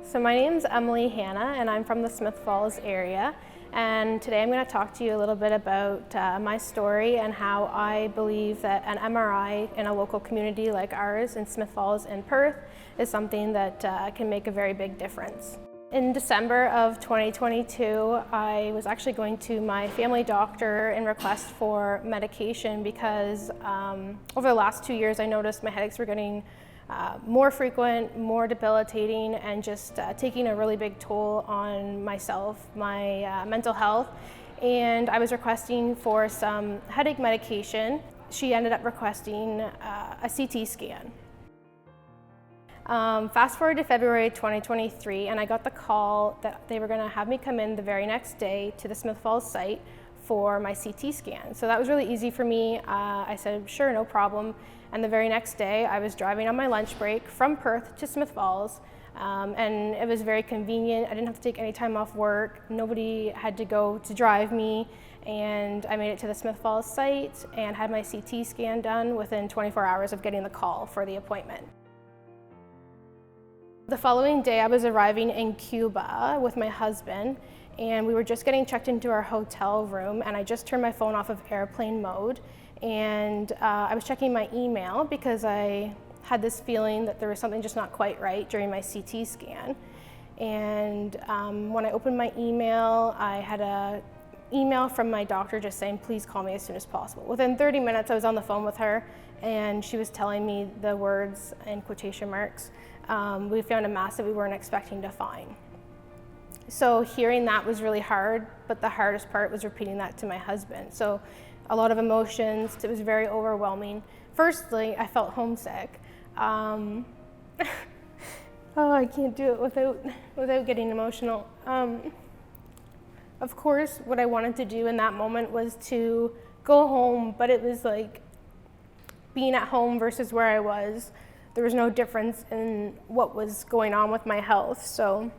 So my name's Hanna, and I'm from the Smith Falls area. And today I'm going to talk to you a little bit about my story and how I believe that an MRI in a local community like ours in Smith Falls and Perth is something that can make a very big difference. In December of 2022, I was actually going to my family doctor in request for medication because over the last 2 years I noticed my headaches were getting more frequent, more debilitating, and just taking a really big toll on myself, my mental health. And I was requesting for some headache medication. She ended up requesting a CT scan. Fast forward to February 2023, and I got the call that they were going to have me come in the very next day to the Smith Falls site for my CT scan. So that was really easy for me. I said, sure, no problem. And the very next day, I was driving on my lunch break from Perth to Smith Falls, and it was very convenient. I didn't have to take any time off work. Nobody had to go to drive me, and I made it to the Smith Falls site and had my CT scan done within 24 hours of getting the call for the appointment. The following day, I was arriving in Cuba with my husband, and we were just getting checked into our hotel room, and I just turned my phone off of airplane mode, and I was checking my email because I had this feeling that there was something just not quite right during my CT scan. And when I opened my email, I had an email from my doctor just saying, please call me as soon as possible. Within 30 minutes, I was on the phone with her, and she was telling me the words in quotation marks, we found a mass that we weren't expecting to find. So hearing that was really hard, but the hardest part was repeating that to my husband. So a lot of emotions, it was very overwhelming. Firstly, I felt homesick. Oh, I can't do it without getting emotional. Of course, what I wanted to do in that moment was to go home, but it was like being at home versus where I was. There was no difference in what was going on with my health. So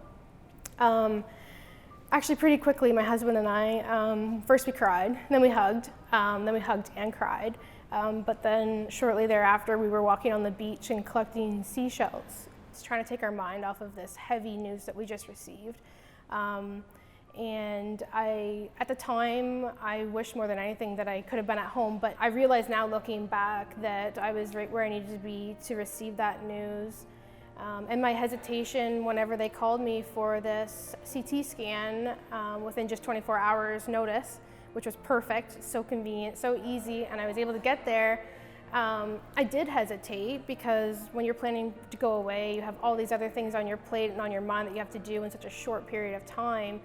actually pretty quickly, my husband and I, first we cried, then we hugged and cried. But then shortly thereafter, we were walking on the beach and collecting seashells, just trying to take our mind off of this heavy news that we just received. And at the time, I wished more than anything that I could have been at home, but I realize now looking back that I was right where I needed to be to receive that news. And my hesitation whenever they called me for this CT scan within just 24 hours notice, which was perfect, so convenient, so easy, and I was able to get there. I did hesitate because when you're planning to go away, you have all these other things on your plate and on your mind that you have to do in such a short period of time.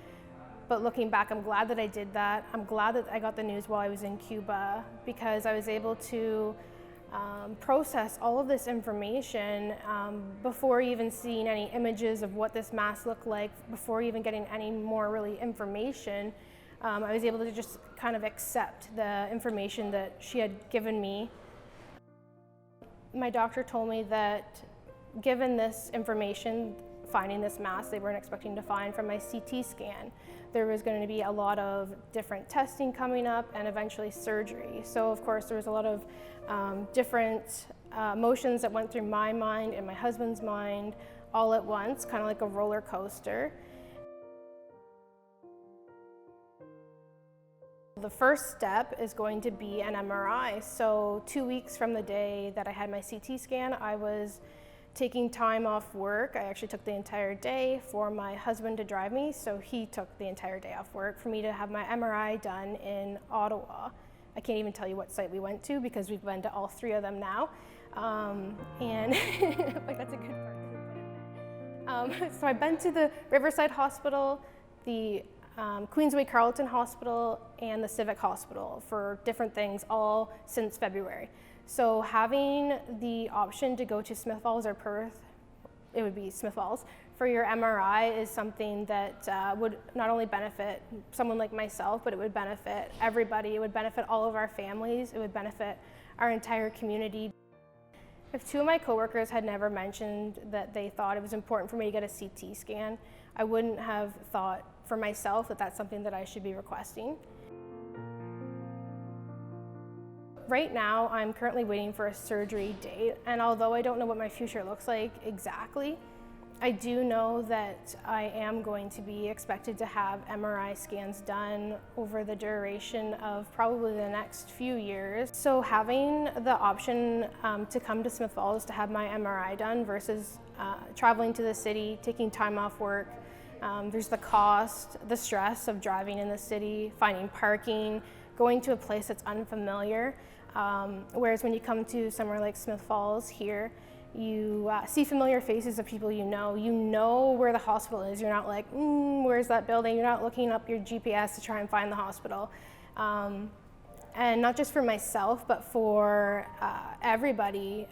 But looking back, I'm glad that I did that. I'm glad that I got the news while I was in Cuba because I was able to process all of this information before even seeing any images of what this mass looked like, before even getting any more really information. I was able to just kind of accept the information that she had given me. My doctor told me that given this information, finding this mass they weren't expecting to find from my CT scan, there was going to be a lot of different testing coming up and eventually surgery. So of course there was a lot of different emotions that went through my mind and my husband's mind all at once, kind of like a roller coaster. The first step is going to be an MRI. So 2 weeks from the day that I had my CT scan, I was taking time off work. I actually took the entire day for my husband to drive me, so he took the entire day off work for me to have my MRI done in Ottawa. I can't even tell you what site we went to because we've been to all 3 of them now. And like that's a good part. So I've been to the Riverside Hospital, the Queensway Carleton Hospital, and the Civic Hospital for different things all since February. So having the option to go to Smith Falls or Perth, it would be Smith Falls, for your MRI is something that would not only benefit someone like myself, but it would benefit everybody. It would benefit all of our families. It would benefit our entire community. If 2 of my coworkers had never mentioned that they thought it was important for me to get a CT scan, I wouldn't have thought for myself that that's something that I should be requesting. Right now, I'm currently waiting for a surgery date, and although I don't know what my future looks like exactly, I do know that I am going to be expected to have MRI scans done over the duration of probably the next few years. So having the option to come to Smith Falls to have my MRI done versus traveling to the city, taking time off work, there's the cost, the stress of driving in the city, finding parking, going to a place that's unfamiliar. Whereas when you come to somewhere like Smith Falls here, you see familiar faces of people you know where the hospital is. You're not like, where's that building? You're not looking up your GPS to try and find the hospital. And not just for myself, but for everybody.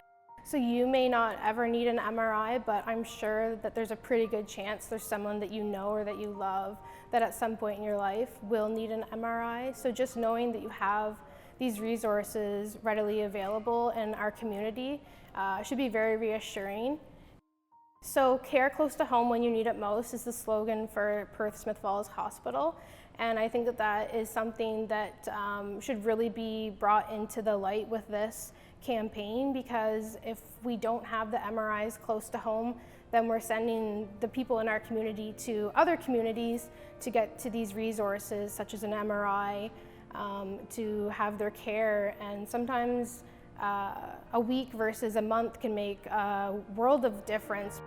So you may not ever need an MRI, but I'm sure that there's a pretty good chance there's someone that you know or that you love that at some point in your life will need an MRI. So just knowing that you have these resources readily available in our community should be very reassuring. So care close to home when you need it most is the slogan for Perth Smith Falls Hospital. And I think that that is something that should really be brought into the light with this campaign, because if we don't have the MRIs close to home, then we're sending the people in our community to other communities to get to these resources such as an MRI, to have their care. And sometimes a week versus a month can make a world of difference.